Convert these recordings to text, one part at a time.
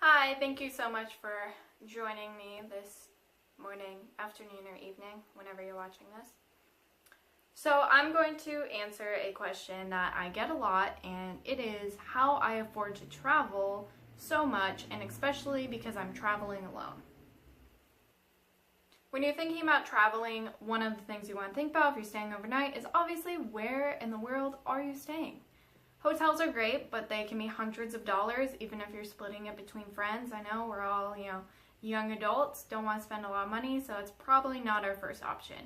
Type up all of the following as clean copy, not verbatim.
Hi, thank you so much for joining me this morning, afternoon, or evening, whenever you're watching this. So I'm going to answer a question that I get a lot, and it is how I afford to travel so much, and especially because I'm traveling alone. When you're thinking about traveling, one of the things you want to think about if you're staying overnight is obviously where in the world are you staying? Hotels are great, but they can be hundreds of dollars, even if you're splitting it between friends. I know we're all, young adults, don't want to spend a lot of money, so it's probably not our first option.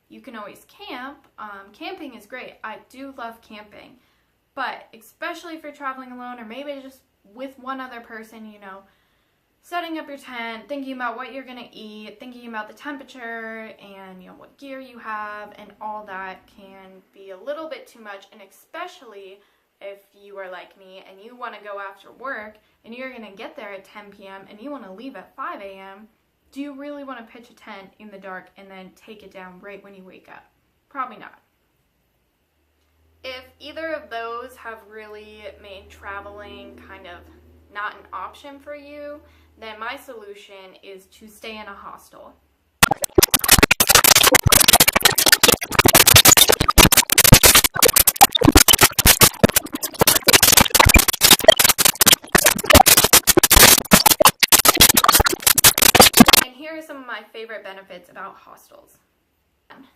You can always camp. Camping is great. I do love camping, but especially if you're traveling alone or maybe just with one other person, setting up your tent, thinking about what you're going to eat, thinking about the temperature and, what gear you have and all that can be a little bit too much, and especially if you are like me and you want to go after work and you're going to get there at 10 p.m. and you want to leave at 5 a.m., do you really want to pitch a tent in the dark and then take it down right when you wake up? Probably not. If either of those have really made traveling kind of not an option for you, then my solution is to stay in a hostel. Here are some of my favorite benefits about hostels.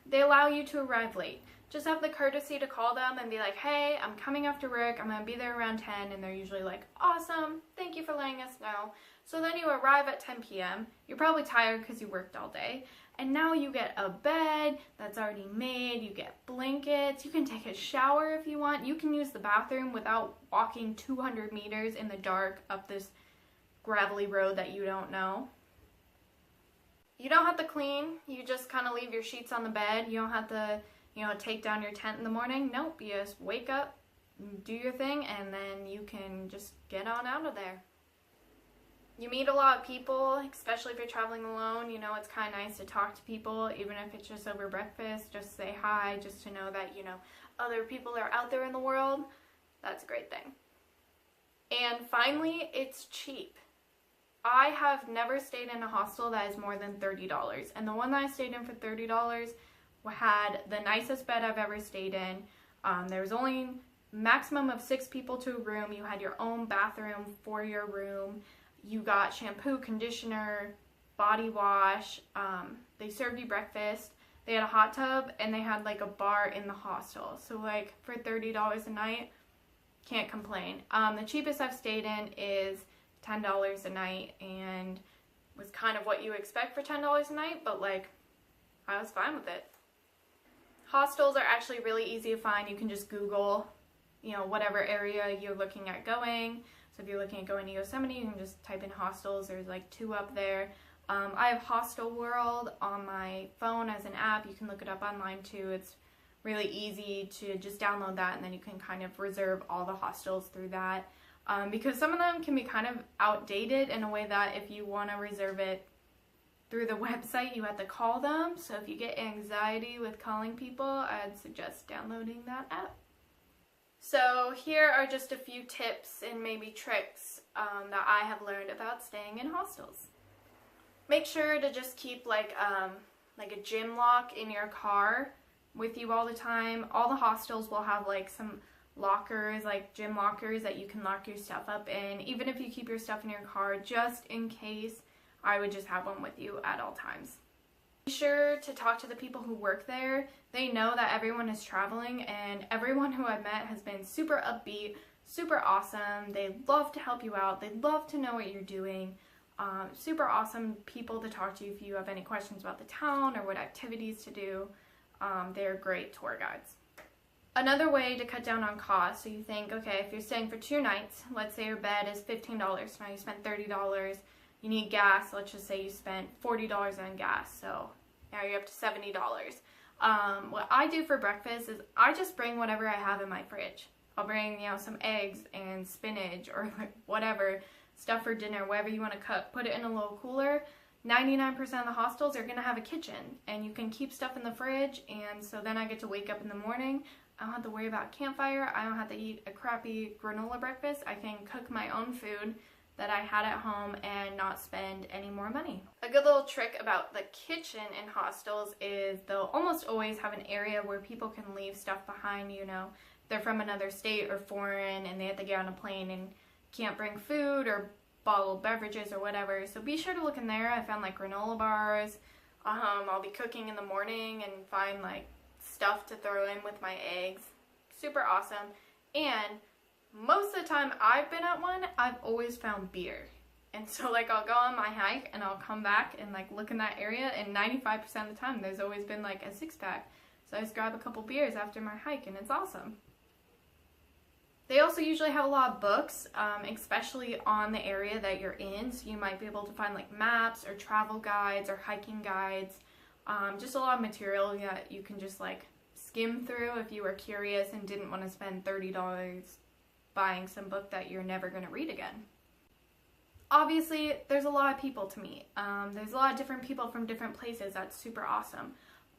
They allow you to arrive late. Just have the courtesy to call them and be like, hey, I'm coming after work, I'm going to be there around 10, and they're usually like, awesome, thank you for letting us know. So then you arrive at 10 p.m., you're probably tired because you worked all day, and now you get a bed that's already made, you get blankets, you can take a shower if you want, you can use the bathroom without walking 200 meters in the dark up this gravelly road that you don't know. You don't have to clean, you just kind of leave your sheets on the bed. You don't have to, take down your tent in the morning. Nope, you just wake up, do your thing, and then you can just get on out of there. You meet a lot of people, especially if you're traveling alone. It's kind of nice to talk to people, even if it's just over breakfast, just say hi, just to know that, other people are out there in the world. That's a great thing. And finally, it's cheap. I have never stayed in a hostel that is more than $30, and the one that I stayed in for $30 had the nicest bed I've ever stayed in. There was only maximum of 6 people to a room. You had your own bathroom for your room. You got shampoo, conditioner, body wash. They served you breakfast. They had a hot tub, and they had like a bar in the hostel. So like for $30 a night, can't complain. The cheapest I've stayed in is $10 a night, and was kind of what you expect for $10 a night, but I was fine with it. Hostels are actually really easy to find. You can just Google, whatever area you're looking at going. So if you're looking at going to Yosemite, you can just type in hostels. There's 2 up there. I have Hostel World on my phone as an app. You can look it up online too. It's really easy to just download that, and then you can kind of reserve all the hostels through that. Because some of them can be kind of outdated in a way that if you want to reserve it through the website, you have to call them. So if you get anxiety with calling people, I'd suggest downloading that app. So here are just a few tips and maybe tricks that I have learned about staying in hostels. Make sure to just keep like a gym lock in your car with you all the time. All the hostels will have some lockers, like gym lockers, that you can lock your stuff up in. Even if you keep your stuff in your car, just in case, I would just have one with you at all times. Be sure to talk to the people who work there. They know that everyone is traveling, and everyone who I've met has been super upbeat, super awesome. They love to help you out. They love to know what you're doing. Super awesome people to talk to if you have any questions about the town or what activities to do. They're great tour guides. Another way to cut down on costs, so you think, okay, if you're staying for 2 nights, let's say your bed is $15, now you spent $30, you need gas, let's just say you spent $40 on gas, so now you're up to $70. What I do for breakfast is I just bring whatever I have in my fridge. I'll bring, some eggs and spinach or whatever, stuff for dinner, whatever you want to cook, put it in a little cooler. 99% of the hostels are going to have a kitchen, and you can keep stuff in the fridge, and so then I get to wake up in the morning. I don't have to worry about campfire. I don't have to eat a crappy granola breakfast. I can cook my own food, that I had at home and not spend any more money. A good little trick about the kitchen in hostels is they'll almost always have an area where people can leave stuff behind, you know, if they're from another state or foreign and they have to get on a plane and can't bring food or bottled beverages or whatever. So be sure to look in there. I found like granola bars. I'll be cooking in the morning and find like stuff to throw in with my eggs. Super awesome. And most of the time I've been at one, I've always found beer. And so like I'll go on my hike and I'll come back and like look in that area, and 95% of the time there's always been like a 6-pack. So I just grab a couple beers after my hike and it's awesome. They also usually have a lot of books, especially on the area that you're in. So you might be able to find like maps or travel guides or hiking guides. Just a lot of material that you can just like skim through if you were curious and didn't want to spend $30 buying some book that you're never going to read again. Obviously, there's a lot of people to meet. There's a lot of different people from different places. That's super awesome.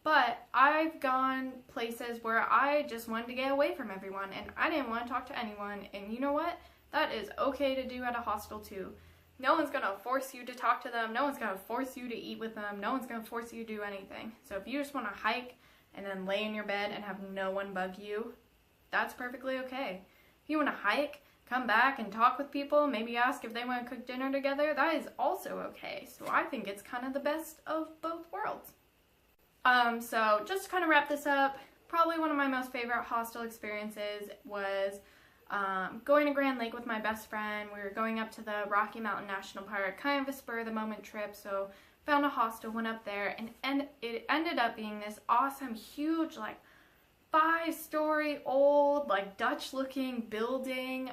But I've gone places where I just wanted to get away from everyone and I didn't want to talk to anyone. And you know what? That is okay to do at a hostel too. No one's going to force you to talk to them. No one's going to force you to eat with them. No one's going to force you to do anything. So if you just want to hike and then lay in your bed and have no one bug you, that's perfectly okay. If you want to hike, come back and talk with people, maybe ask if they want to cook dinner together, that is also okay. So I think it's kind of the best of both worlds. So just to kind of wrap this up, probably one of my most favorite hostel experiences was going to Grand Lake with my best friend. We were going up to the Rocky Mountain National Park, kind of a spur-of-the-moment trip, so found a hostel, went up there, and it ended up being this awesome, huge, like, 5-story old, like, Dutch-looking building.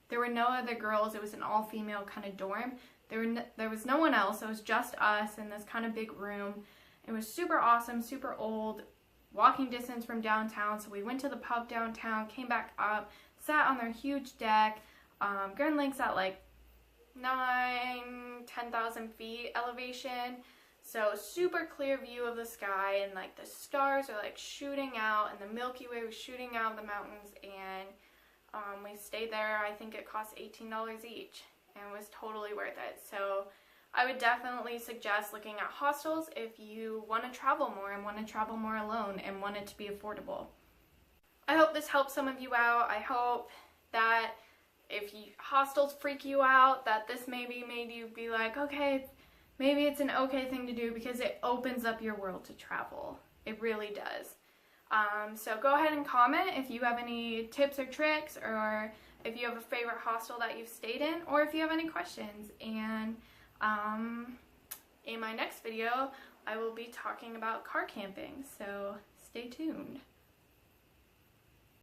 There were no other girls. It was an all-female kind of dorm. There was no one else. It was just us in this kind of big room. It was super awesome, super old, walking distance from downtown. So we went to the pub downtown, came back up, sat on their huge deck. Grand Lake's at like 10,000 feet elevation. So super clear view of the sky, and like the stars are like shooting out and the Milky Way was shooting out of the mountains, and we stayed there. I think it cost $18 each and it was totally worth it. So I would definitely suggest looking at hostels if you want to travel more and want to travel more alone and want it to be affordable. I hope this helps some of you out. I hope that if hostels freak you out, that this maybe made you be like, okay, maybe it's an okay thing to do, because it opens up your world to travel. It really does. So go ahead and comment if you have any tips or tricks, or if you have a favorite hostel that you've stayed in, or if you have any questions. And in my next video, I will be talking about car camping, so stay tuned.